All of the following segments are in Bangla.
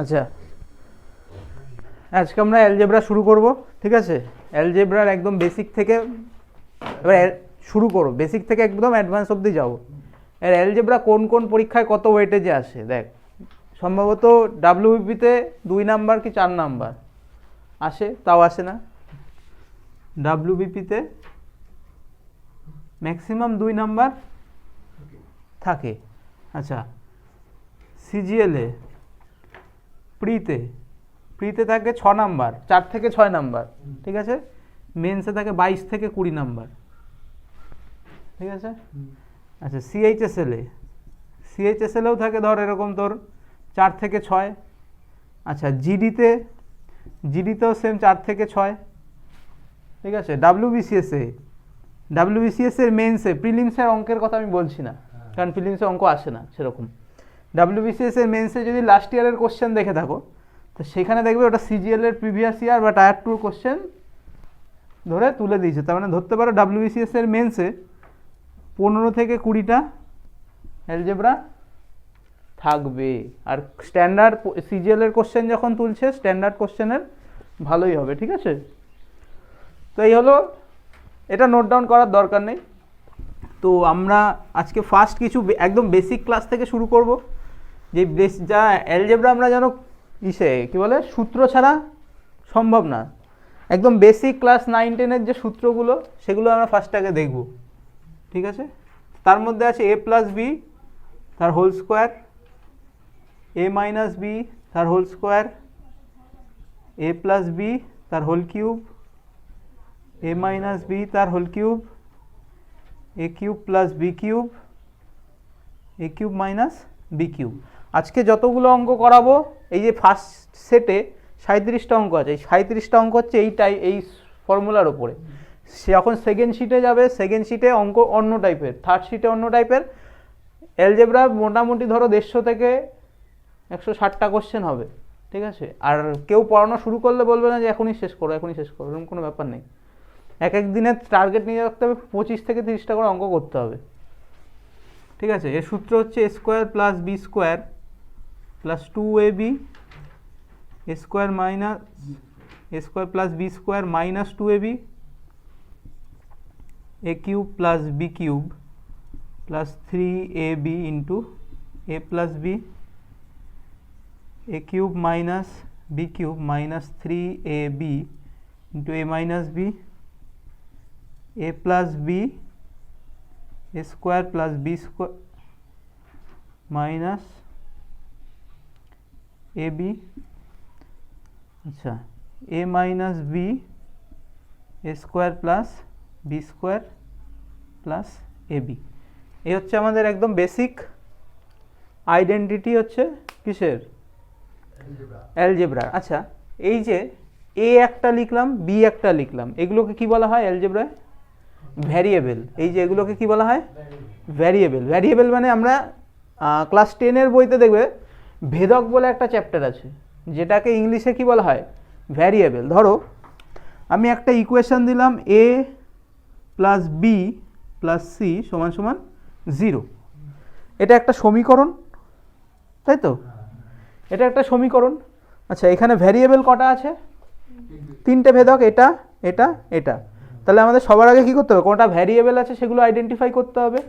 আচ্ছা, আজকে আমরা অ্যালজেব্রা শুরু করব, ঠিক আছে? অ্যালজেব্রার একদম বেসিক থেকে এবার শুরু করো, বেসিক থেকে একদম অ্যাডভান্স অবধি যাবো। এর অ্যালজেব্রা কোন কোন পরীক্ষায় কত ওয়েটেজে আসে দেখ। সম্ভবত ডাব্লিউবিপিতে 2 নাম্বার কি 4 নাম্বার আসে, তাও আসে না। ডাব্লিউবিপিতে ম্যাক্সিমাম 2 নাম্বার থাকে। আচ্ছা, সিজিএলে প্রিতে থাকে 6 নাম্বার, 4 থেকে 6 নাম্বার, ঠিক আছে? মেন্সে থাকে 22 থেকে 20 নাম্বার, ঠিক আছে? আচ্ছা, সিএইচএসএলেও থাকে ধর এরকম তোর 4 থেকে 6। আচ্ছা, জিডিতেও সেম 4 থেকে 6, ঠিক আছে? ডাব্লিউবিসিএস এর মেন্সে, প্রিলিমসের অঙ্কের কথা আমি বলছি না, কারণ প্রিলিমসে অঙ্ক আসে না সেরকম। ডাব্লিউবিসিএস এর মেন্সে যদি লাস্ট ইয়ারের কোশ্চেন দেখে থাকো, তো সেখানে দেখবে ওটা সিজিএল এর প্রিভিয়াস ইয়ার বা টায়ার 2 কোশ্চেন ধরে তুলে দিয়েছে। তার মানে ধরতে পারো ডাব্লিউবিসিএস এর মেন্সে 15 থেকে 20টা অ্যালজেব্রা থাকবে। আর স্ট্যান্ডার্ড সিজিএল এর কোশ্চেন যখন তুলছে, স্ট্যান্ডার্ড কোশ্চেনের ভালোই হবে, ঠিক আছে? তো এই হলো, এটা নোট ডাউন করার দরকার নেই। তো আমরা আজকে ফার্স্ট কিছু একদম বেসিক ক্লাস থেকে শুরু করব, যে যা অ্যালজেব্রা আমরা যেন কী বলে, সূত্র ছাড়া সম্ভব না। একদম বেসিক ক্লাস 9-10-এর যে সূত্রগুলো, সেগুলো আমরা ফার্স্ট আগে দেখব, ঠিক আছে? তার মধ্যে আছে a প্লাস বি তার whole square, a minus b তার whole square, a plus b তার whole cube, a minus b তার whole cube, a cube plus B cube, a cube minus B cube. আজকে যতগুলো অঙ্ক করাবো, এই যে ফার্স্ট সেটে 37টা অঙ্ক আছে, এই 37টা অঙ্ক হচ্ছে এই ফর্মুলার ওপরে। যখন সেকেন্ড শিটে যাবে, সেকেন্ড শিটে অঙ্ক অন্য টাইপের, থার্ড শিটে অন্য টাইপের। অ্যালজেব্রা মোটামুটি ধরো 150 থেকে 160টা কোশ্চেন হবে, ঠিক আছে? আর কেউ পড়ানো শুরু করলে বলবে না যে এখনই শেষ করো, এরকম কোনো ব্যাপার নেই। এক এক দিনের টার্গেট নিয়ে রাখতে হবে, 25 থেকে 30টা করে অঙ্ক করতে হবে, ঠিক আছে? এর সূত্র হচ্ছে a square plus B square plus 2ab, a square plus B square minus 2ab, a cube plus B cube plus 3ab into a plus B, a cube minus B cube minus 3ab into a minus B, a plus B, a square plus B square minus ab। আচ্ছা, a minus B, a square plus B square plus ab। এই হচ্ছে আমাদের একদম বেসিক আইডেন্টিটি হচ্ছে কিসের? অ্যালজেব্রা। আচ্ছা, এই যে a একটা লিখলাম, b একটা লিখলাম, এগুলোকে কি বলা হয় অ্যালজেব্রায়? ভ্যারিয়েবল। এই যে এগুলোকে কি বলা হয়? ভ্যারিয়েবল মানে আমরা ক্লাস 10-এর বইতে দেখবে ভেদক বলে একটা চ্যাপ্টার আছে, যেটাকে ইংলিশে কি বলা হয়? ভ্যারিয়েবল। ধরো আমি একটা ইকুয়েশন দিলাম a plus B plus C সমান সমান 0। এটা একটা সমীকরণ, তাই তো? এটা একটা সমীকরণ। আচ্ছা, এখানে ভ্যারিয়েবল কটা আছে? 3টে ভেদক, এটা এটা এটা। তাহলে আমাদের সবার আগে কী করতে হবে? কোনটা ভ্যারিয়েবল আছে সেগুলো আইডেন্টিফাই করতে হবে।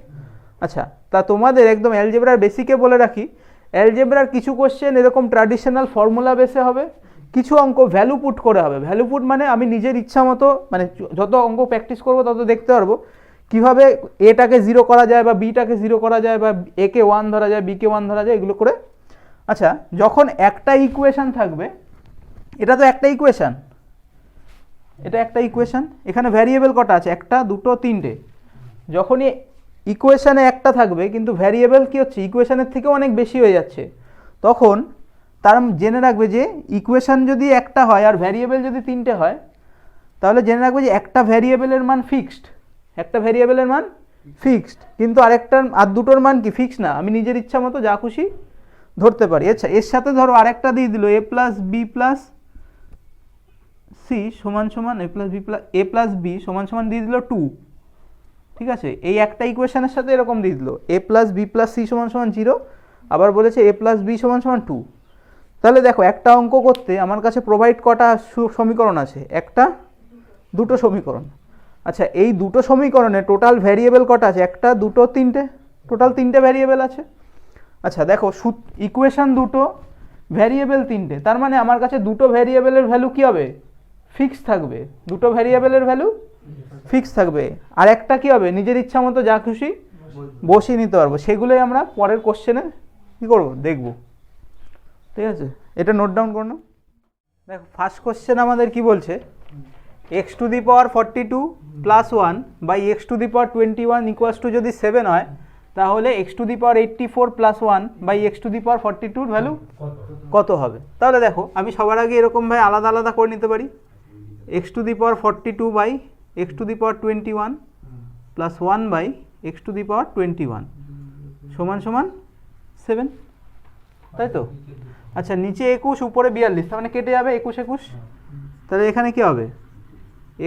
আচ্ছা, তা তোমাদের একদম অ্যালজেব্রার বেসিকে বলে রাখি, অ্যালজেব্রার কিছু কোশ্চেন এরকম ট্র্যাডিশনাল ফর্মুলা বেসে হবে, কিছু অঙ্ক ভ্যালু পুট করে হবে। ভ্যালু পুট মানে আমি নিজের ইচ্ছা মতো, মানে যত অঙ্ক প্র্যাকটিস করবো তত দেখতে পারবো কীভাবে এটাকে 0 করা যায় বা বিটাকে 0 করা যায় বা একে 1 ধরা যায়, বিকে 1 ধরা যায়, এগুলো করে। আচ্ছা, যখন একটা ইকুয়েশান থাকবে, এটা তো একটা ইকুয়েশান, এখানে ভ্যারিয়েবল কটা আছে? 1, 2, 3টে। যখনই ইকুয়েশানে একটা থাকবে কিন্তু ভ্যারিয়েবল কি হচ্ছে ইকুয়েশানের থেকেও অনেক বেশি হয়ে যাচ্ছে, তখন তার জেনে রাখবে যে ইকুয়েশান যদি একটা হয় আর ভ্যারিয়েবল যদি 3টে হয়, তাহলে জেনে রাখবে যে একটা ভ্যারিয়েবলের মান ফিক্সড, কিন্তু আর দুটোর মান কি ফিক্সড না, আমি নিজের ইচ্ছা মতো যা খুশি ধরতে পারি। আচ্ছা, এর সাথে ধরো আরেকটা দিয়ে দিল a plus B plus C সমান সমান a প্লাস বি সমান সমান দিয়ে দিল 2, ঠিক আছে? এই একটা ইকুয়েশনের সাথে এরকম দিয়ে দিল a plus B plus C সমান সমান 0, আবার বলেছে a প্লাস বি সমান সমান 2। তাহলে দেখো একটা অঙ্ক করতে আমার কাছে প্রোভাইড কটা সমীকরণ আছে, একটা দুটো সমীকরণ। আচ্ছা এই দুটো সমীকরণে টোটাল ভ্যারিয়েবল কটা আছে, একটা দুটো তিনটে, টোটাল তিনটে ভ্যারিয়েবল আছে। আচ্ছা দেখো ইকুয়েশন দুটো, ভ্যারিয়েবল তিনটে, তার মানে আমার কাছে দুটো ভ্যারিয়েবলের ভ্যালু কী হবে, ফিক্স থাকবে, দুটো ভ্যারিয়েবলের ভ্যালু ফিক্স থাকবে, আর একটা কী হবে নিজের ইচ্ছা মতো যা খুশি বসিয়ে নিতে পারবো। সেগুলোই আমরা পরের কোশ্চেনে কী করবো দেখব, ঠিক আছে। এটা নোট ডাউন করো না। দেখো ফার্স্ট কোশ্চেন আমাদের কি বলছে, X to the power 42 plus 1 by x to the power 21 equals to যদি 7 হয়, তাহলে x to the power 84 plus 1 by x to the power 42 value কত হবে। তাহলে দেখো আমি সবার আগে এরকমভাবে আলাদা আলাদা করে নিতে পারি, x to the power 42 by x to the power 21 plus 1 by x to the power 21 সমান সমান 7, তাই তো। আচ্ছা নিচে 21 উপরে 42, তার মানে কেটে যাবে 21 21, তাহলে এখানে কি হবে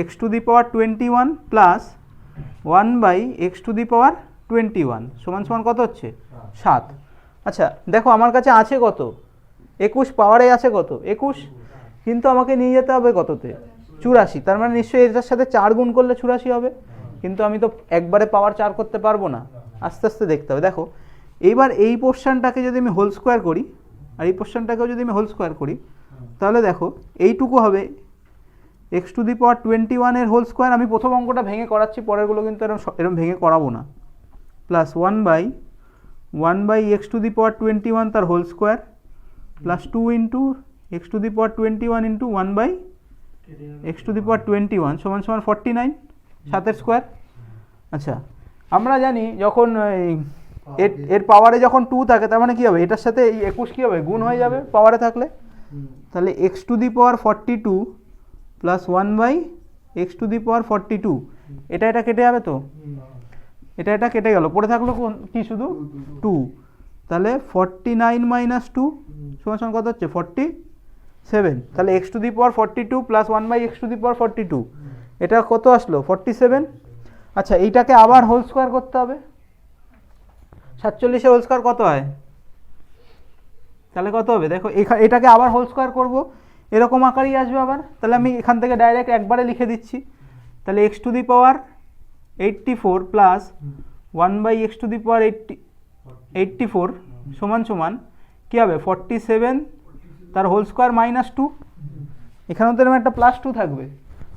x to the power 21 plus 1 by x to the power 21 সমান সমান কত হচ্ছে 7। আচ্ছা দেখো আমার কাছে আছে কত 21, পাওয়ারে আছে কত 21, কিন্তু আমাকে নিয়ে যেতে হবে কততে 84, তার মানে নিশ্চয়ই এটার সাথে 4 গুণ করলে 84 হবে, কিন্তু আমি তো একবারে পাওয়ার 4 করতে পারবো না, আস্তে আস্তে দেখতে হবে। দেখো এইবার এই পোর্শনটাকে যদি আমি হোল স্কোয়ার করি আর এই পোর্শনটাকেও যদি আমি হোল স্কোয়ার করি, তাহলে দেখো এইটুকু হবে এক্স টু দি পাওয়ার 21 এর হোল স্কোয়ার, আমি প্রথম অঙ্কটা ভেঙে করাচ্ছি, পরেরগুলো কিন্তু এরকম ভেঙে করাবো না, plus 1 by x to the power 21 তার whole square plus 2 into x to the power 21 into 1 by x to the power 21 সমান সমান 49, 7 স্কোয়ার। আচ্ছা আমরা জানি যখন এর পাওয়ারে যখন 2 থাকে, তার মানে কী হবে এটার সাথে এই 21 কী হবে গুণ হয়ে যাবে পাওয়ারে থাকলে, তাহলে x to the power 42 plus 1 by x to the power 42, এটা কেটে যাবে তো, এটা কেটে গেল, পড়ে থাকলো কি শুধু 2, তাহলে 49 মাইনাস 2 সমান সমান কত হচ্ছে 47, তাহলে x to the power 42 plus 1 by x to the power 42, এটা কত আসলো 47। আচ্ছা এইটাকে আবার হোল স্কোয়ার করতে হবে, 47 হোল স্কোয়ার কত হয়, তাহলে কত হবে দেখো এটাকে আবার হোল স্কোয়ার করবো, এরকম আকারই আসবে আবার, তাহলে আমি এখান থেকে ডাইরেক্ট একবারে লিখে দিচ্ছি, তাহলে x to the power 84 plus 1 by x to the power 84 সমান সমান কী হবে 47 তার হোল স্কোয়ার মাইনাস 2, এখানেও তো এরকম একটা প্লাস 2 থাকবে।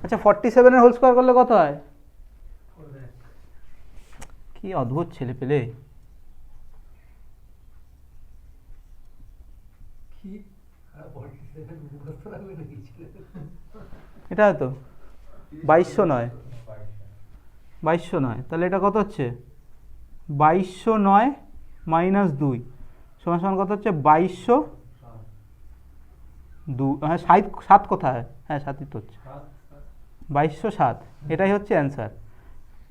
আচ্ছা 47 এর হোল স্কোয়ার করলে কত হয়, কি অদ্ভুত ছেলে পেলে, এটা তো 2209, তাহলে এটা কত হচ্ছে 2209 মাইনাস 2 সমান সমান কত হচ্ছে 2202, হ্যাঁ 7 কোথায়, হ্যাঁ 7ই তো হচ্ছে 2207, এটাই হচ্ছে অ্যান্সার,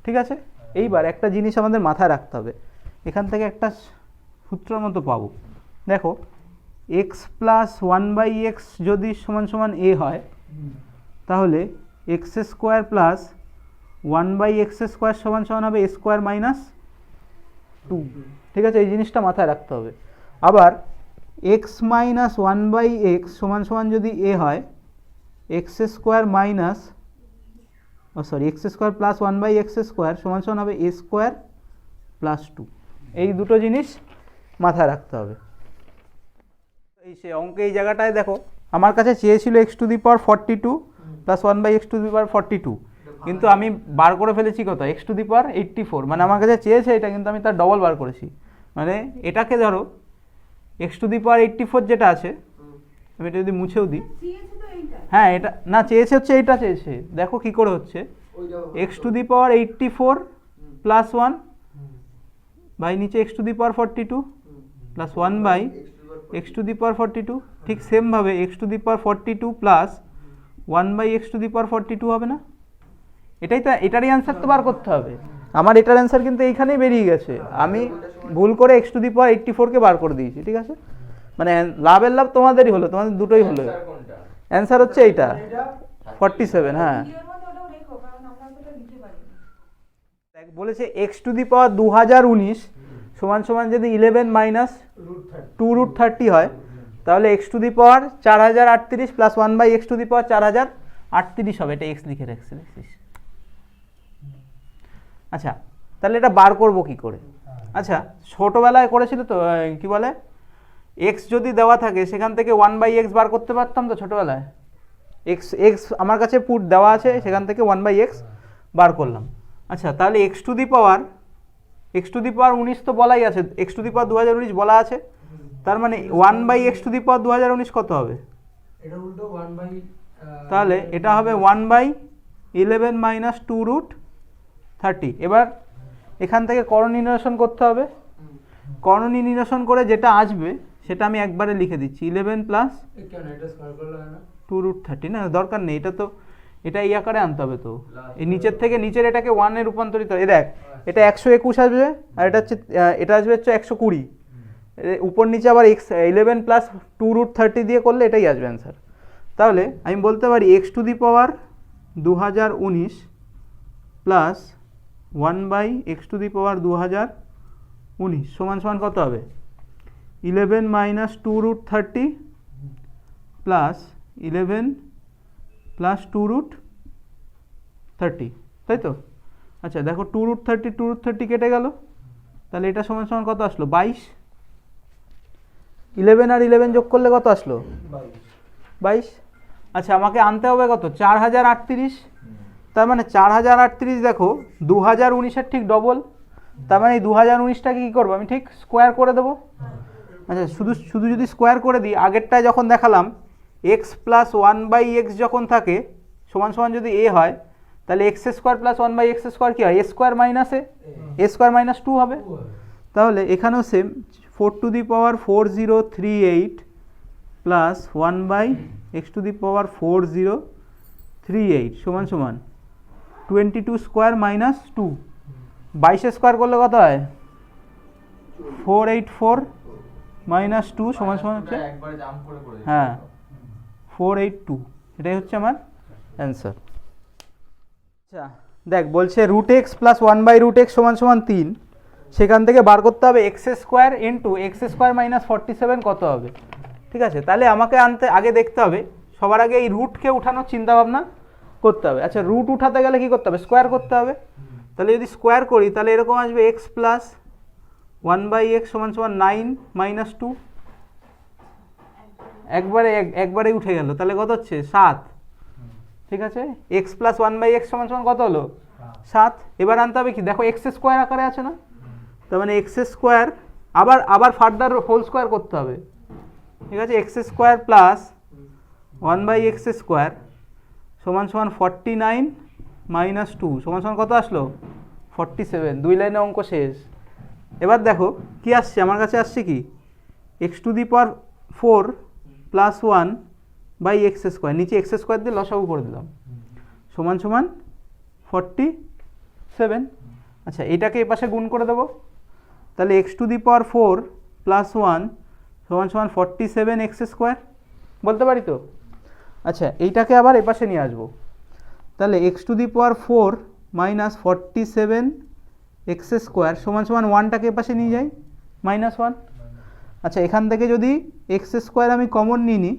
ঠিক আছে। এইবার একটা জিনিস আমাদের মাথায় রাখতে হবে, এখান থেকে একটা সূত্রের মতো পাবো, দেখো এক্স প্লাস 1 বাই এক্স যদি সমান সমান এ হয়, তাহলে x square plus 1 by X square সমান সমান হবে এ স্কোয়ার মাইনাস 2, ঠিক আছে, এই জিনিসটা মাথায় রাখতে হবে। আবার এক্স মাইনাস 1 বাই এক্স সমান সমান যদি এ হয়, X square minus X square plus 1 by X square সমান সমান হবে এ স্কোয়ার প্লাস 2, এই দুটো জিনিস মাথায় রাখতে হবে। এই সে অঙ্কে এই জায়গাটায় দেখো আমার কাছে চেয়েছিল x to the power 42 plus 1 by x to the power 42, কিন্তু আমি বার করে ফেলেছি কত এক্স টু দি পাওয়ার 84, মানে আমার কাছে চেয়েছে এটা, কিন্তু আমি তার ডবল বার করেছি, মানে এটাকে ধরো এক্স টু দি পাওয়ার 84 যেটা আছে, আমি এটা যদি মুছেও দিই, হ্যাঁ এটা না চেয়েছে হচ্ছে এইটা চেয়েছে, দেখো কি করে হচ্ছে x to the power 84 plus 1 by নিচে x to the power 42 plus 1 by x to the power 42, ঠিক সেমভাবে x to the power 42 plus 1 by x to the power 42 হবে না, এটাই তো, এটারই অ্যান্সার তো বার করতে হবে, আমার এটার অ্যান্সার কিন্তু এইখানেই বেরিয়ে গেছে, আমি ভুল করে এক্স টু দি পাওয়ার 84 কে বার করে দিয়েছি, ঠিক আছে, মানে লাভের লাভ তোমাদেরই হলো, তোমাদের দুটোই হলো, অ্যান্সার হচ্ছে এইটা 47, হ্যাঁ বলেছে এক্স টু দি পাওয়ার 2019 সমান সমান যদি 11 মাইনাস 2 √30 হয়, তাহলে x to the power 4038 plus 1/x to the power 4038 হবে, এটা এক্স লিখে রাখছি দেখছিস। আচ্ছা তাহলে এটা বার করব কি করে? আচ্ছা ছোটোবেলায় করেছিল তো, কি বলে, এক্স যদি দেওয়া থাকে সেখান থেকে 1/x বার করতে পারতাম তো ছোটোবেলায়। এক্স আমার কাছে পুট দেওয়া আছে, সেখান থেকে 1/x বার করলাম। আচ্ছা তাহলে এক্স টু দি পাওয়ার 19 তো বলাই আছে, এক্স টু দি পাওয়ার 2019 বলা আছে, তার মানে 1/x টু দি পাওয়ার 2019 কত হবে? এটা উল্টো 1/, তাহলে এটা হবে 1/11 মাইনাস 2√30। এবার এখান থেকে করণী নিরসন করতে হবে, করণী নিরসন করে যেটা আসবে সেটা আমি একবারে লিখে দিচ্ছি, 11 প্লাস কেন এটা স্কয়ার করলে হয় না? 2√30। না দরকার নেই, এটা তো এটা এই আকারে আনতে হবে তো, এই নিচের থেকে নিচের এটাকে 1 এ রূপান্তরিত, এ দেখ এটা 121 আসবে, আর এটা হচ্ছে এটা আসবে হচ্ছে 120, উপর নিচে আবার x 11 প্লাস 2√30 দিয়ে করলে এটাই আসবে অ্যান্সার। তাহলে আমি বলতে পারি x to the power 2019 plus 1/x to the power 2019 সমান সমান কত হবে? 11 মাইনাস 2√30 প্লাস 11 প্লাস 2√30, তাই তো? আচ্ছা দেখো 2√30 কেটে গেল, তাহলে এটা সমান সমান কত আসলো? 22। 11 আর 11 যোগ করলে কত আসলো? 22। আচ্ছা আমাকে আনতে হবে কত? 4038। তার মানে 4038 দেখো 2019-এর ঠিক ডবল, তার মানে এই 2019টাকে কী করবো আমি? ঠিক স্কোয়ার করে দেবো। আচ্ছা শুধু যদি স্কোয়ার করে দিই, আগেরটায় যখন দেখালাম এক্স প্লাস 1/x যখন থাকে সমান সমান যদি এ হয়, তাহলে x square plus 1/x square কী হয়? A square minus a square minus 2 হবে। তাহলে এখানেও same 4 to the power 4038 plus 1/x to the power 4038 সমান সমান 22 স্কোয়ার মাইনাস 2। 22 স্কোয়ার করলে কত হয়? 484 মাইনাস 2 সমান সমান হচ্ছে, হ্যাঁ 482। এটাই হচ্ছে আমার অ্যান্সার। আচ্ছা দেখ বলছে √x প্লাস 1/√x সমান সমান 3, সেখান থেকে বার করতে হবে x square into x square minus 47 কত হবে। ঠিক আছে, তাহলে আমাকে আগে দেখতে হবে, সবার আগে এই রুটকে উঠানোর চিন্তাভাবনা করতে হবে। আচ্ছা রুট উঠাতে গেলে কী করতে হবে? স্কোয়ার করতে হবে। তাহলে যদি স্কোয়ার করি তাহলে এরকম আসবে এক্স প্লাস 1/x সমান সমান 9 মাইনাস 2, একবারে উঠে গেল, তাহলে কত হচ্ছে? 7। ঠিক আছে, এক্স প্লাস 1/x সমান সমান কত হলো? 7। এবার আনতে হবে কি? দেখো এক্স স্কোয়ার আকারে আছে না, তার মানে এক্স স্কোয়ার আবার ফার্দার হোল স্কোয়ার করতে হবে। ঠিক আছে, x square plus 1/x square সমান সমান 49 মাইনাস 2 সমান সমান কত আসলো? 47। 2 লাইনে অঙ্ক শেষ। এবার দেখো কি আসছে আমার কাছে, আসছে কি? X to the power 4 plus 1/x square, নিচে এক্স স্কোয়ার দিয়ে লসাগু করে দিলাম, সমান সমান 47। আচ্ছা এটাকে এ পাশে গুণ করে দেবো, তাহলে x to the power 4 plus 1 সমান সমান 47x স্কোয়ার বলতে পারি তো। আচ্ছা এইটাকে আবার এ পাশে নিয়ে আসবো, তাহলে x to the power 4 minus 47x square সমান সমান 1টাকে এ পাশে নিয়ে যাই, -1। আচ্ছা এখান থেকে যদি এক্স স্কোয়ার আমি কমন নিয়ে নিই,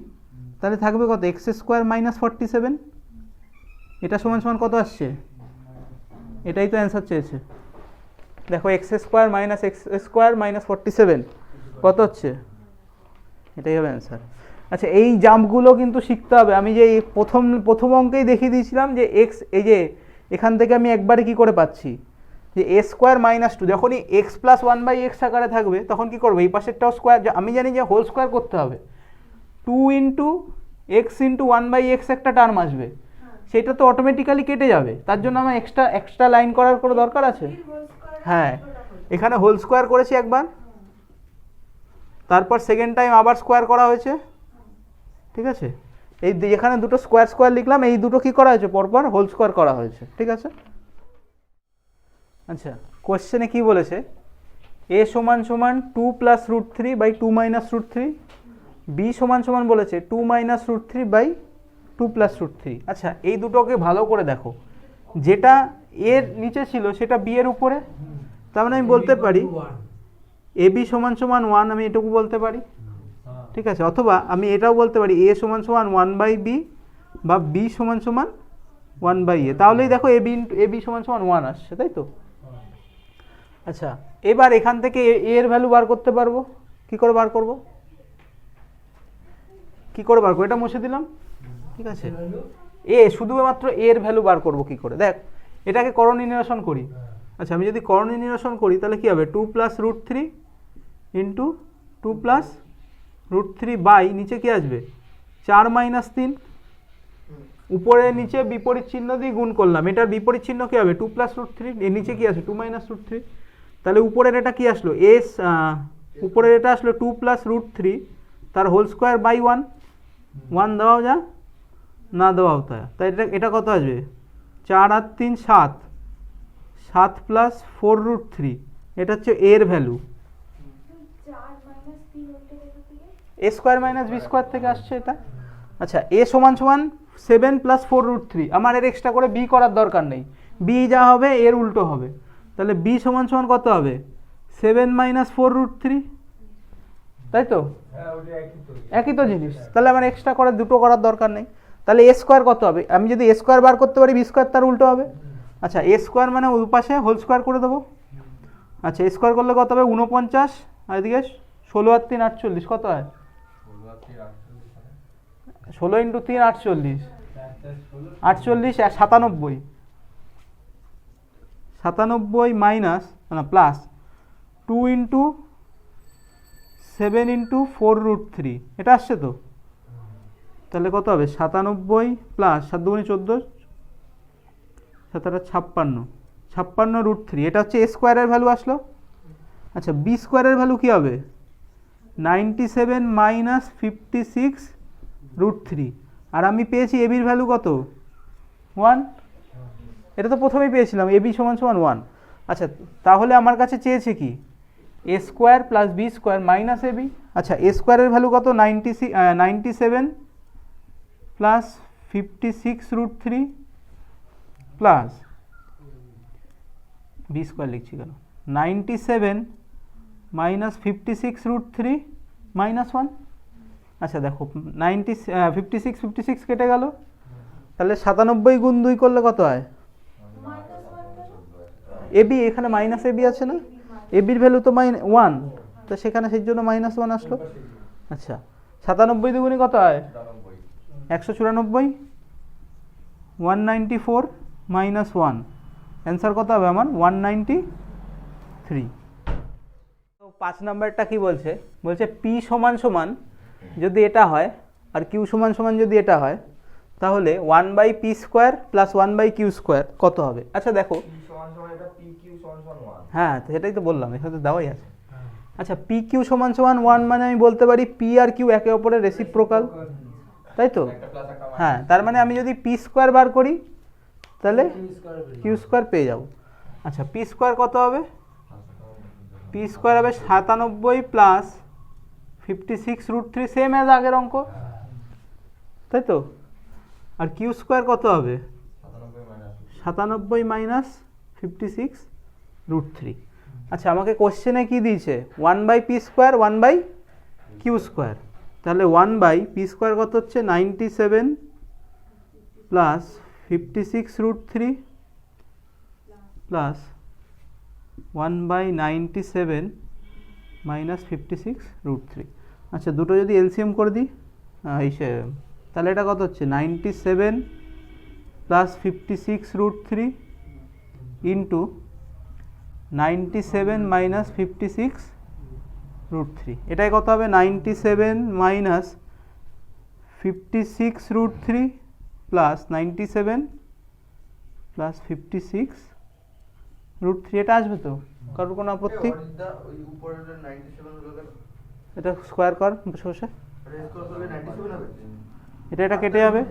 তাহলে থাকবে কত? এক্স স্কোয়ার মাইনাস 47, এটা সমান সমান কত আসছে? এটাই তো অ্যান্সার চেয়েছে। দেখো এক্স স্কোয়ার মাইনাস 47 কত হচ্ছে? এটাই হবে অ্যান্সার। আচ্ছা এই জাম্পগুলো কিন্তু শিখতে হবে। আমি যে প্রথম অঙ্কেই দেখিয়ে দিয়েছিলাম যে এক্স, এই যে এখান থেকে আমি একবারে কি করে পাচ্ছি যে এ স্কোয়ার মাইনাস 2, যখনই এক্স প্লাস 1/x আকারে থাকবে তখন কি করবো? এই পাশেরটাও স্কোয়ার, আমি জানি যে হোল স্কোয়ার করতে হবে, 2 ইন্টু এক্স ইন্টু 1/x একটা টার্ম আসবে, সেটা তো অটোমেটিক্যালি কেটে যাবে, তার জন্য আমার এক্সট্রা লাইন করার কোনো দরকার আছে? হ্যাঁ, এখানে হোল স্কোয়ার করেছি একবার, তারপর সেকেন্ড টাইম আবার স্কোয়ার করা হয়েছে। ঠিক আছে, এই যেখানে দুটো স্কোয়ার লিখলাম, এই দুটো কি করা হয়েছে? পরপর হোল স্কোয়ার করা হয়েছে। ঠিক আছে। আচ্ছা কোশ্চেনে কি বলেছে? এ সমান সমান 2 প্লাস √3/2 মাইনাস √3, বি সমান সমান বলেছে 2 মাইনাস √3/2 প্লাস √3। আচ্ছা এই দুটোকে ভালো করে দেখো, যেটা এর নিচে ছিল সেটা বি এর উপরে, তার মানে আমি বলতে পারি এ বি সমান সমান 1, আমি এটুকু বলতে পারি। ঠিক আছে, অথবা আমি এটাও বলতে পারি এ সমান সমান 1/b বা বি সমান সমান 1/a, তাহলেই দেখো এ বি সমান সমান 1 আসছে, তাই তো? আচ্ছা, এবার এখান থেকে এ এর ভ্যালু বার করতে পারবো। কি করে বার করব? এটা মুছে দিলাম, ঠিক আছে। এ শুধুমাত্র এর ভ্যালু বার করব কি করে, দেখ এটাকে করণীয় নিরসন করি। আচ্ছা, আমি যদি করণীয় নিরসন করি তাহলে কি হবে, 2 + √3 ইন্টু 2 + √3 বাই নিচে কি আসবে 4 - 3, উপরে নিচে বিপরীত চিহ্ন দিয়ে গুণ করলাম, এটার বিপরীত চিহ্ন কি হবে 2 + √3, এর নিচে কি আছে 2 - √3, তাহলে উপরের এটা কি আসলো উপরের এটা আসলো 2 + √3 তার হোল স্কোয়ার বাই 1 দেওয়াও যা না দেওয়াও তা, তাই এটা কত আসবে 4 আর 3 7, 7 + 4 √3, এটা হচ্ছে এর ভ্যালু। এ স্কোয়ার মাইনাস বি স্কোয়ার থেকে আসছে এটা। আচ্ছা, এ সমান সমান 7 + 4 √3, আমার এর এক্সট্রা করে বি করার দরকার নেই, বি যা হবে এর উল্টো হবে, তাহলে বি সমান সমান কত হবে 7 - 4 √3, তাই তো? একই তো জিনিস, তাহলে আমার এক্সট্রা করে দুটো করার দরকার নেই। তাহলে এ স্কোয়ার কত হবে, আমি যদি এ স্কোয়ার বার করতে পারি বি স্কোয়ার তার উল্টো হবে। আচ্ছা, এ স্কোয়ার মানে ওই পাশে হোল স্কোয়ার করে দেবো। আচ্ছা, এ স্কোয়ার করলে কত হবে 49, আর এদিকে 16 আর 3 48, কত হয় 16 × 3 48, 48 97, 97 মাইনাস না প্লাস 2 × 7 × 4 √3, এটা আসছে তো, তাহলে কত হবে 97 প্লাস 7 × 2 = 14, 7 × 8 = 56, 56 √3, এটা হচ্ছে এ স্কোয়ারের ভ্যালু আসলো। আচ্ছা, বি স্কোয়ারের ভ্যালু কি হবে 97 - 56 √3, আর আমি পেয়েছি এ বির ভ্যালু কত 1, এটা তো প্রথমেই পেয়েছিলাম এ বি সমান সমান 1। আচ্ছা, তাহলে আমার কাছে চেয়েছে কি a square plus B square minus a b. আচ্ছা, এ স্কোয়ারের ভ্যালু কত 97 প্লাস 56 √3 প্লাস বি স্কোয়ার লিখছি কেন 97 - 56 √3 মাইনাস 1। আচ্ছা দেখো 56 কেটে গেল, তাহলে 97 গুণ 2 করলে কত হয় এবি, এখানে মাইনাস এবি আছে না, এবির ভ্যালু তো 1, তো সেখানে সেই জন্য -1 আসলো। আচ্ছা, 97 দুগুণে কত হয় 194, 194 - 1, অ্যান্সার কত হবে আমার 193। তো 5 নাম্বারটা কি বলছে, পি সমান সমান যদি এটা হয় আর কিউ সমান সমান যদি এটা হয়, তাহলে 1/p² + 1/q² কত হবে। আচ্ছা দেখো, হ্যাঁ সেটাই তো বললাম, এখানে তো দেওয়াই আছে। আচ্ছা, পি কিউ সমান সমান 1 মানে আমি বলতে পারি পি আর কিউ একে অপরের রেসিপ্রোকাল, তাই তো? হ্যাঁ, তার মানে আমি যদি p² বার করি তাহলে q² পেয়ে যাব। আচ্ছা, p² কত হবে, p² হবে 97 প্লাস 56 √3, সেম অ্যাজ আগের অঙ্ক, তাই তো? আর q² কত হবে 97 মাইনাস 56 √3। আচ্ছা, আমাকে কোশ্চেনে কি দিয়েছে 1/p², 1/q², তাহলে 1/p² কত হচ্ছে 97 প্লাস 56 √3 প্লাস 1/97 মাইনাস 56 √3। আচ্ছা, দুটো যদি এলসিএম করে দিই তাহলে এটা কত হচ্ছে 97 প্লাস 56 √3 ইন্টু 97 মাইনাস 56 √3, এটাই কত হবে 97 মাইনাস 56 √3 প্লাস 97 প্লাস 56 √3, এটা আসবে তো, কারোর কোনো আপত্তি? এটা স্কোয়ার কর বসে, এটা কেটে যাবে,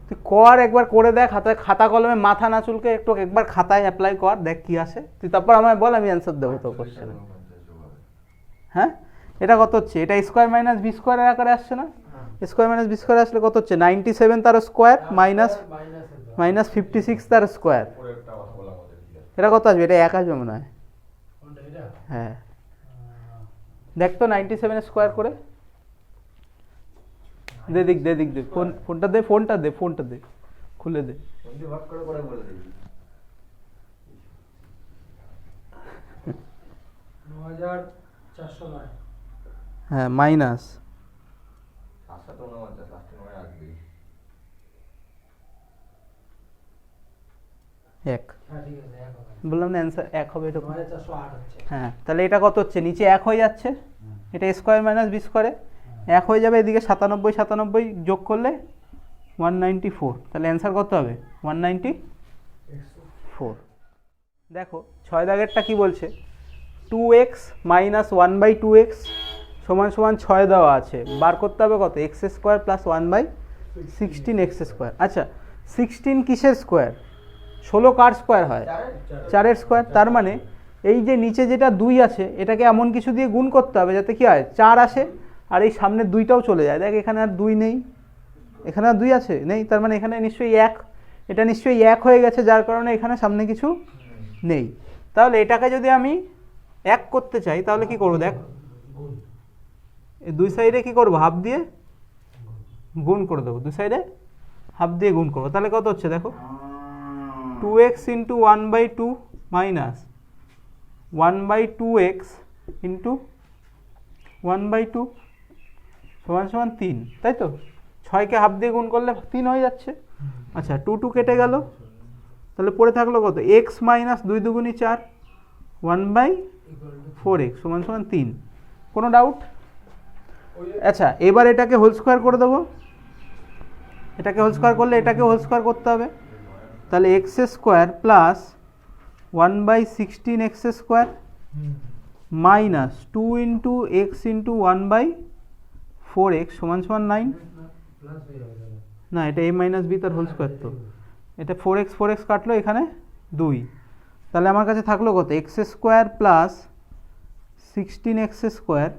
তুই কর একবার করে দেখ, খাতা কলমে মাথা না চুলকে একবার খাতায় অ্যাপ্লাই কর, দেখ কি আসে, তুই তারপর আমায় বল, আমি অ্যান্সার দেবো তো কোশ্চেনে। হ্যাঁ, এটা কত হচ্ছে, এটা স্কোয়ার মাইনাস বি স্কোয়ারের আকারে আসছে না, স্কোয়ার মাইনাস বি স্কোয়ার আসলে কত হচ্ছে 97 তার স্কোয়ার মাইনাস 56 তার স্কোয়ার, এটা কত আসবে, এটা 1 আসবে মনে হয়। হ্যাঁ, দেখ তো 97 স্কোয়ার করে দে দিক দে ফোনটা দে খুলে দে। হ্যাঁ মাইনাস এক, বললাম না অ্যান্সার এক হবে এরকম। হ্যাঁ তাহলে এটা কত হচ্ছে, নিচে এক হয়ে যাচ্ছে, এটা স্কোয়ার মাইনাস বি স্কোয়ারে এক হয়ে যাবে, এদিকে 97 যোগ করলে 194, তাহলে অ্যান্সার কত হবে 194। দেখো 6 দাগেরটা কি বলছে, 2x মাইনাস 1/2x সমান সমান 6 দেওয়া আছে, বার করতে হবে কত, x square plus 1/16 x square. আচ্ছা 16 কিসের স্কোয়ার, 16 কার স্কোয়ার হয়, 4-এর স্কোয়ার। তার মানে এই যে নিচে যেটা 2 আছে এটাকে এমন কিছু দিয়ে গুণ করতে হবে যাতে কি হয় 4 আসে, আর এই সামনের 2টাও চলে যায়। দেখ এখানে আর 2 নেই, এখানে আর 2 আছে নেই, তার মানে এখানে নিশ্চয়ই 1, এটা নিশ্চয়ই 1 হয়ে গেছে, যার কারণে এখানে সামনে কিছু নেই। তাহলে এটাকে যদি আমি 1 করতে চাই তাহলে কি করবো, দেখ এই দুই সাইডে কি করবো, হাফ দিয়ে গুণ করে দেবো, দুই সাইডে হাফ দিয়ে গুণ করবো, তাহলে কত হচ্ছে দেখো 2x into 1/2 minus 1/2x into 1/2 সমান সমান 3, তাই তো, 6কে হাফ দিয়ে গুণ করলে 3 হয়ে যাচ্ছে। আচ্ছা 2 কেটে গেল, তাহলে পড়ে থাকলো কত, x মাইনাস 2 দুগুণি 4 1/4x সমান সমান 3। কোনো ডাউট? আচ্ছা এবার এটাকে হোল স্কোয়ার করে দেবো, এটাকে হোল স্কোয়ার করলে এটাকে হোল স্কোয়ার করতে হবে, তাহলে x square plus 1/16 x square minus 2 into x into 1/4x সমান সমান 9। না এটা a মাইনাস বি তার হোল স্কোয়ার, তো এটা 4x কাটলো, এখানে 2, তাহলে আমার কাছে থাকলো কত, x square plus 16 x square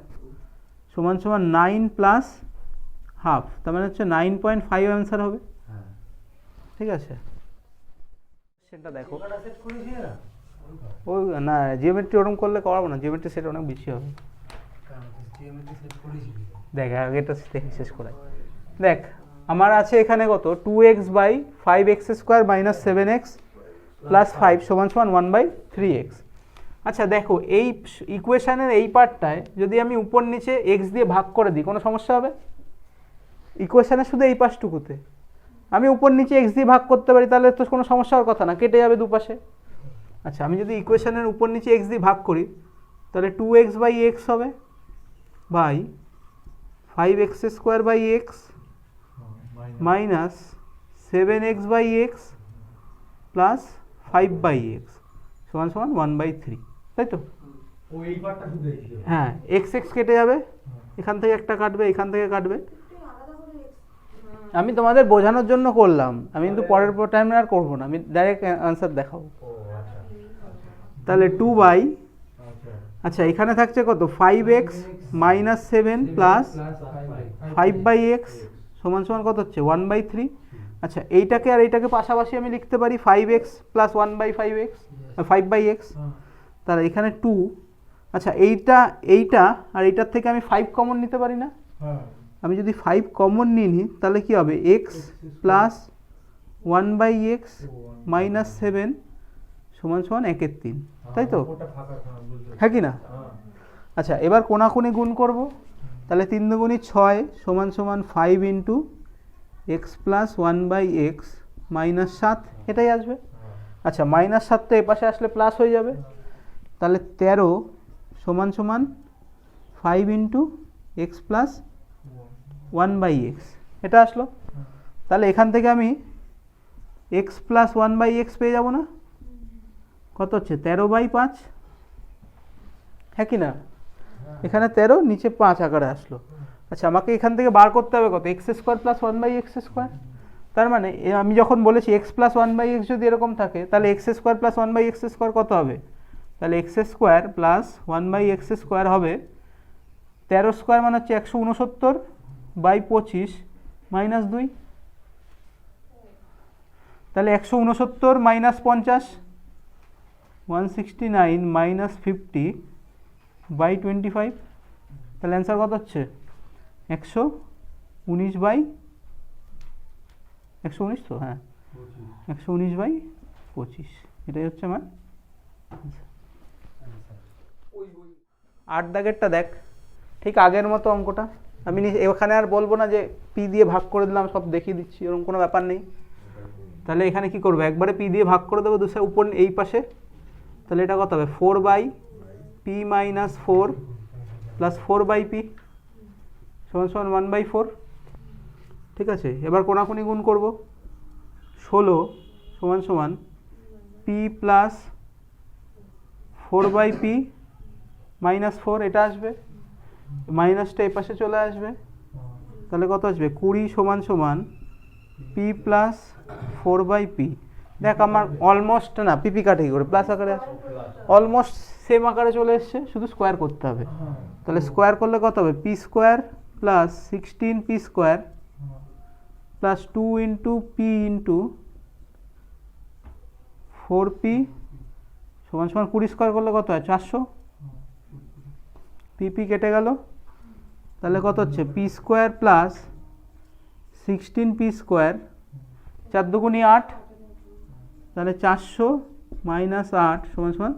সমান সমান 9 প্লাস হাফ, তার মানে হচ্ছে 9.5 অ্যান্সার হবে। ঠিক আছে সেটা দেখো, ওই না জিওমেট্রি ওরকম করলে করাবো না, জিওমেট্রি সেট অনেক বেশি হবে। দেখ আগেটা দেখে শেষ করাই। দেখ আমার আছে এখানে কত, 2x/5x square minus 7x plus 5 সমান সমান 1/3x। আচ্ছা দেখো এই ইকুয়েশানের এই পার্টটায় যদি আমি উপর নিচে x দিয়ে ভাগ করে দিই কোনো সমস্যা হবে? ইকুয়েশানের শুধু এই পাশটুকুতে আমি উপর নিচে x দিয়ে ভাগ করতে পারি, তাহলে তো কোনো সমস্যা হওয়ার কথা না, কেটে যাবে দুপাশে। আচ্ছা আমি যদি ইকুয়েশানের উপর নিচে x দিয়ে ভাগ করি তাহলে 2x/x হবে by 5x square by x minus 7x/x plus 5/x সমান সমান 1/3, তাই তো? হ্যাঁ x কেটে যাবে, এখান থেকে একটা কাটবে, এখান থেকে কাটবে, আমি তোমাদের বোঝানোর জন্য করলাম, আমি কিন্তু পরের টাইমে আর করবো না, আমি ডাইরেক্ট আনসার দেখাবো। তাহলে 2 আচ্ছা এখানে থাকছে কত, 5x মাইনাস 7 প্লাস 5/x সমান সমান কত হচ্ছে 1/3। আচ্ছা এইটাকে আর এইটাকে পাশাপাশি আমি লিখতে পারি 5x প্লাস 5/x, তাহলে এখানে 2। আচ্ছা এইটা আর এইটার থেকে আমি 5 কমন নিতে পারি না? আমি যদি 5 কমন নিয়ে নিই তাহলে কি হবে, x প্লাস 1/x মাইনাস 7 সমান সমান 1/3, তাই তো? হ্যাঁ কি না? আচ্ছা এবার কোনাকুনি গুণ করব, তাহলে 3 দুগুণি 6 সমান সমান 5 into x plus 1/x minus 7, এটাই আসবে। আচ্ছা মাইনাস 7 তো এপাশে আসলে প্লাস হয়ে যাবে, তাহলে 13 সমান সমান 5 ইন্টু এক্স প্লাস 1/x, এটা আসলো। তাহলে এখান থেকে আমি x প্লাস 1/x পেয়ে যাব না, কত হচ্ছে 13/5, হ্যাঁ কি না? এখানে 13 নিচে 5 আকারে আসলো। আচ্ছা আমাকে এখান থেকে বার করতে হবে কত, x square plus 1/x square, তার মানে আমি যখন বলেছি x প্লাস 1/x যদি এরকম থাকে তাহলে x square plus 1/x square কত হবে, তাহলে x square plus 1/x square হবে 13 স্কোয়ার মানে হচ্ছে 169/25 মাইনাস 2, তাহলে 169 মাইনাস 50 169 মাইনাস 50/25, তাহলে অ্যান্সার কত হচ্ছে 119/119 তো, হ্যাঁ 119/25, এটাই হচ্ছে আমার 8 দাগেরটা দেখ, ঠিক আগের মতো অঙ্কটা। আমি এখানে আর বলবো না যে পি দিয়ে ভাগ করে দিলাম, সব দেখিয়ে দিচ্ছি, এরকম কোনো ব্যাপার নেই। তাহলে এখানে কি করবো, একবারে পি দিয়ে ভাগ করে দেবো দুসে উপর এই পাশে। তাহলে এটা কত হবে 4/p - 4 প্লাস 4/p সমান সমান 1/4। ঠিক আছে, এবার কোনাকুনি গুণ করব। 16 সমান সমান p প্লাস 4/p -4, এটা আসবে, মাইনাসটা এই পাশে চলে আসবে। তাহলে কত আসবে 20 সমান সমান p প্লাস 4/p। দেখ আমার অলমোস্ট না, পিপি কাটে কি করে, প্লাস আকারে আছে, অলমোস্ট সেম আকারে চলে এসছে, শুধু স্কোয়ার করতে হবে। তাহলে স্কোয়ার করলে কত হবে p square plus 16p square plus 2 into p into 4p সমান সমান 20 স্কোয়ার করলে কত হয় 400। পিপি কেটে গেল, তাহলে কত হচ্ছে p square plus 16p square, 4 দুগুণি 8, তাহলে 400 মাইনাস 8 সমান সমান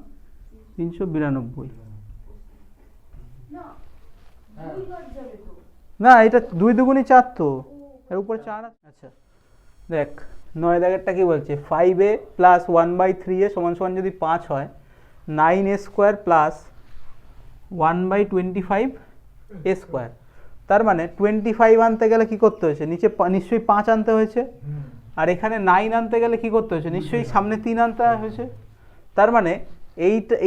392। না এটা 2 দুগুণি 4 তো, এর উপরে 4 আছে। আচ্ছা দেখ 9 দাগেরটা কি বলছে, 5a প্লাস 1/3a সমান সমান যদি 5 হয়, 9a square plus 1/25a square. তার মানে 25 আনতে গেলে কি করতে হয়েছে, নিচে নিশ্চয়ই 5 আনতে হয়েছে, আর এখানে 9 আনতে গেলে কি করতে হয়েছে, নিশ্চয়ই সামনে 3 আনতে হয়েছে। তার মানে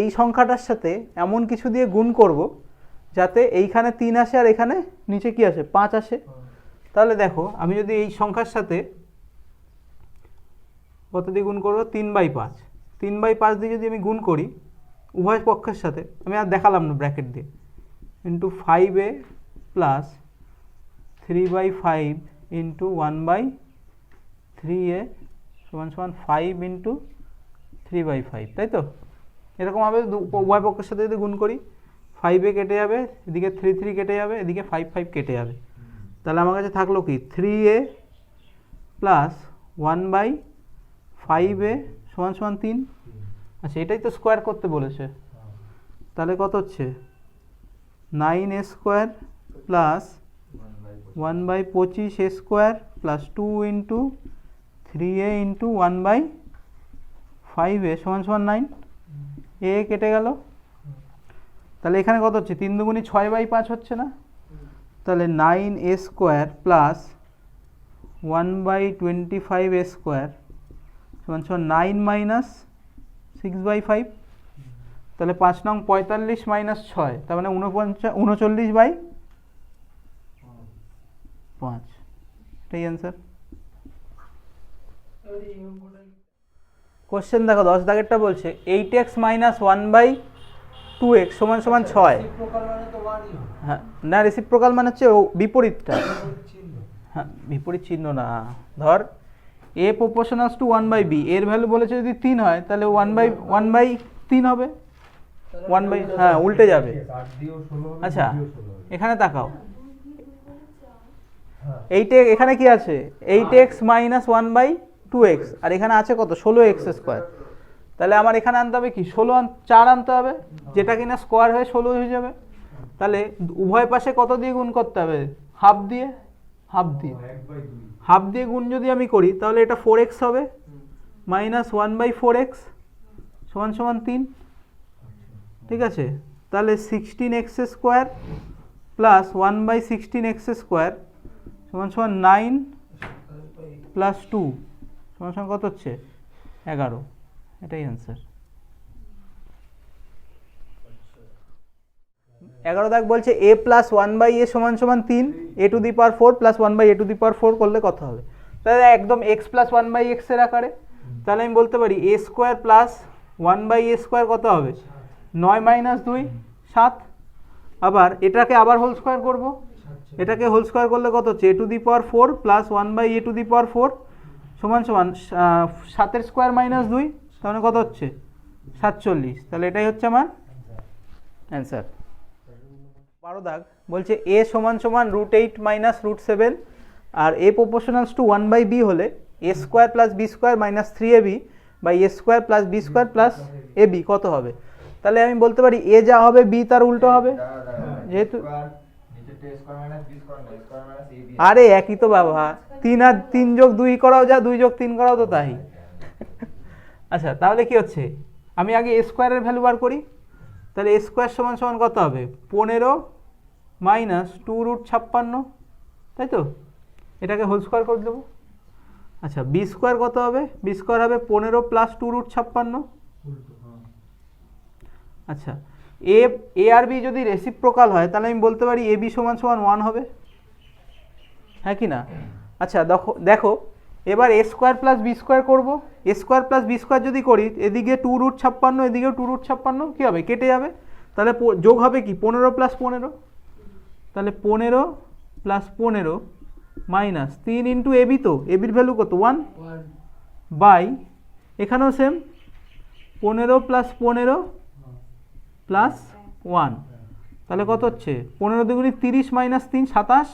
এই সংখ্যাটার সাথে এমন কিছু দিয়ে গুণ করব যাতে এইখানে 3 আসে আর এখানে নিচে কি আসে 5 আসে। তাহলে দেখো আমি যদি এই সংখ্যার সাথে কত দিয়ে গুণ করবো, 3/5, 3/5 দিয়ে যদি আমি গুণ করি উভয় পক্ষের সাথে, আমি আর দেখালাম না ব্র্যাকেট দিয়ে, into 5a plus 3/5 into 1/3a সমান সমান 5 ইন্টু 3/5, তাই তো? এরকমভাবে উভয় পক্ষের সাথে যদি গুণ করি 5a কেটে যাবে, এদিকে 3 কেটে যাবে, এদিকে 5 কেটে যাবে। তাহলে আমার কাছে থাকলো কি 3a প্লাস 1/5a সমান সমান 3। আচ্ছা এটাই তো স্কোয়ার করতে বলেছে, তাহলে কত হচ্ছে 9a square plus 1/25a square plus 2 into 3a into 1/5a সমান সমান 9। এ কেটে গেল, তাহলে এখানে কত হচ্ছে 3 দুগুণি 6/5 হচ্ছে না, তাহলে 9a square plus 1/25a square সমান সমান 9 মাইনাস 6/5। তাহলে 5 নং 45 মাইনাস 6, তার মানে 39/5, এটাই অ্যান্সার। কোশ্চেন দেখো 10 দাগেরটা বলছে 8x মাইনাস 1/2x সমান সমান 6। হ্যাঁ না, রেসিপ্রোকাল মানে হচ্ছে বিপরীতটা, হ্যাঁ বিপরীত চিহ্ন না। ধর a প্রপোর্শনালস টু 1/b, এর ভ্যালু বলেছে যদি 3 হয় তাহলে 1/3 হবে, 1/, হ্যাঁ উল্টে যাবে। আচ্ছা এখানে তাকাও, এইটা এখানে কি আছে 8x মাইনাস 1/2x, আর এখানে আছে কত 16x স্কোয়ার। তাহলে আমার এখানে আনতে হবে কি 4 আনতে হবে, যেটা কিনা স্কোয়ার হয়ে 16 হয়ে যাবে। তাহলে উভয় পাশে কত দিয়ে গুণ করতে হবে, হাফ দিয়ে, হাফ দিয়ে গুণ যদি আমি করি তাহলে এটা 4x হবে, মাইনাস 1/4x সমান সমান 3। ঠিক আছে, তাহলে 16x square plus 1/16x square সমান সমান 9 প্লাস 2 সমান সমান কত হচ্ছে 11, এটাই অ্যান্সার। 11 দাগ বলছে a প্লাস 1/a সমান সমান 3, a to the power 4 plus 1/a to the power 4 করলে কত হবে, তাহলে একদম x প্লাস 1/x এর আকারে। তাহলে আমি বলতে পারি a square plus 1/a square কত হবে 9 মাইনাস 2 7। আবার এটাকে আবার হোল স্কোয়ার করব, এটাকে হোল স্কোয়ার করলে কত হচ্ছে a to the power 4 plus 1/a to the power 4 সমান সমান 7 স্কোয়ার মাইনাস 2, তাহলে কত হচ্ছে 47। তাহলে এটাই হচ্ছে আমার অ্যান্সার। 12 দাগ বলছে এ সমান সমান √8 মাইনাস √7 আর এ প্রপোর্শনালস টু 1/b হলে a square plus B square minus 3ab by a square plus B square plus a b কত হবে? তাহলে আমি বলতে পারি এ যা হবে বি তার উল্টো হবে, যেহেতু আরে একই তো বাবা, 3 আর 3 যোগ 2 করাও যা 2 যোগ 3 করাও তো তাই। আচ্ছা তাহলে কি হচ্ছে, আমি আগে এ স্কোয়ারের ভ্যালু বার করি, তাহলে এ স্কোয়ার সমান সমান কত হবে 15 মাইনাস 2√56, তাই তো? এটাকে হোল স্কোয়ার করে দেবো। আচ্ছা বি স্কোয়ার কত হবে? বি স্কোয়ার হবে 15 প্লাস 2√56। আচ্ছা এ আর বি যদি রেসিপ্রোকাল হয় তাহলে আমি বলতে পারি এ বি সমান সমান 1 হবে, হ্যাঁ কি না? আচ্ছা দেখো এবার এ স্কোয়ার প্লাস বি স্কোয়ার করবো, এ স্কোয়ার প্লাস বি স্কোয়ার যদি করি এদিকে 2√56 এদিকেও 2√56 কী হবে কেটে যাবে, তাহলে যোগ হবে কি 15 প্লাস 15, তাহলে 15 প্লাস 15 মাইনাস 3 ইন্টু এবি, তো এবির ভ্যালু কত 1 বাই এখানেও সেম 15 প্লাস 15 প্লাস 1, তাহলে কত হচ্ছে 15 দুগুণি 30 মাইনাস 3 27,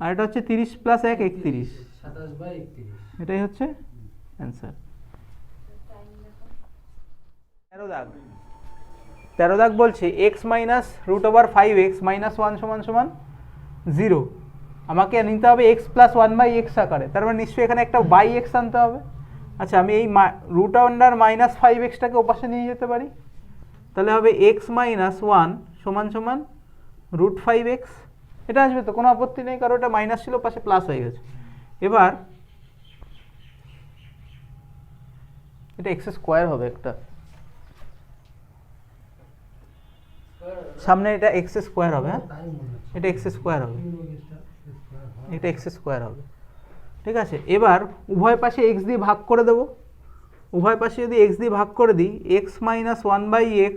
আর এটা হচ্ছে 30 প্লাস 1 31, 27/31। এটাই হচ্ছে অ্যান্সার। 13 দাগ বলছে এক্স মাইনাস √5x মাইনাস 1 সমান সমান 0, আমাকে নিতে হবে এক্স প্লাস 1/x আকারে, তার মানে নিশ্চয়ই এখানে একটা বাই এক্স আনতে হবে। আচ্ছা আমি এই √-5xটাকে ওপাশে নিয়ে যেতে পারি, তাহলে হবে এক্স মাইনাস 1 সমান সমান √5x, এটা আসবে তো, কোনো আপত্তি নেই, কারণ এটা মাইনাস ছিল পাশে প্লাস হয়ে গেছে। এবার এটা এক্স স্কোয়ার হবে, একটা সামনে এটা এক্স স্কোয়ার হবে, হ্যাঁ এটা এক্স স্কোয়ার হবে, এটা এক্স স্কোয়ার হবে, ঠিক আছে। এবার উভয় পাশে এক্স দিয়ে ভাগ করে দেবো, উভয় পাশে যদি এক্স দিয়ে ভাগ করে দিই এক্স মাইনাস 1/x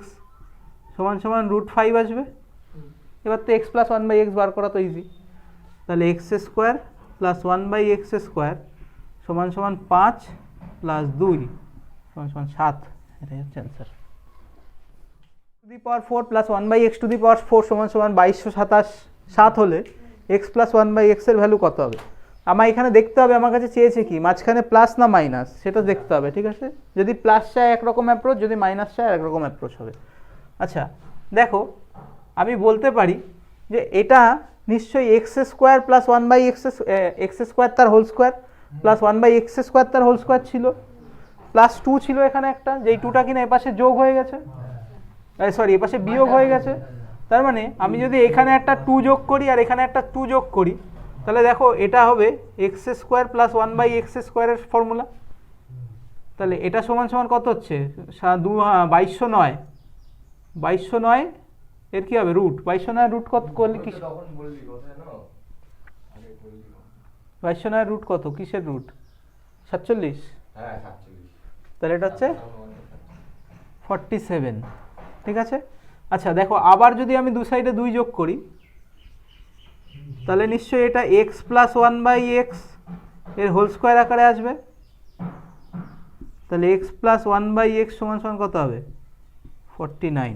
সমান সমান √5 আসবে। এবার তো এক্স প্লাস 1/x বার করা তো ইজি, তাহলে x square plus 1/x square সমান সমান 5 প্লাস 2 সমান সমান 7, এটাই হচ্ছে answer. To the power 4 plus 1/x to the power 4 সমান সমান 2227, 7 হলে এক্স প্লাস 1/x এর ভ্যালু কত হবে? আমার এখানে দেখতে হবে আমার কাছে চেয়েছে কি, মাঝখানে প্লাস না মাইনাস সেটা দেখতে হবে, ঠিক আছে। যদি প্লাস চায় একরকম অ্যাপ্রোচ, যদি মাইনাস চায় একরকম অ্যাপ্রোচ হবে। আচ্ছা দেখো আমি বলতে পারি যে এটা নিশ্চয়ই x square plus 1/x x square তার whole square plus 1/x square তার হোল স্কোয়ার ছিল, প্লাস 2 ছিল এখানে একটা, যেই 2টা কিনা এপাশে যোগ হয়ে গেছে, সরি এপাশে বিয়োগ হয়ে গেছে, তার মানে আমি যদি এখানে একটা 2 যোগ করি আর এখানে একটা 2 যোগ করি, তাহলে দেখো এটা হবে এক্স স্কোয়ার প্লাস 1/x স্কোয়ারের ফর্মুলা, তাহলে এটা সমান সমান কত হচ্ছে 2209, 2209 এর কি হবে রুট, 2209 রুট কত করলে কি 2209 রুট কত, কিসের রুট 47, তাহলে এটা হচ্ছে 47, ঠিক আছে। আচ্ছা দেখো আবার যদি আমি দু সাইডে 2 যোগ করি তাহলে নিশ্চয়ই এটা এক্স প্লাস 1/x এর হোল স্কোয়ার আকারে আসবে, তাহলে এক্স প্লাস 1/x সমান সমান কত হবে 49।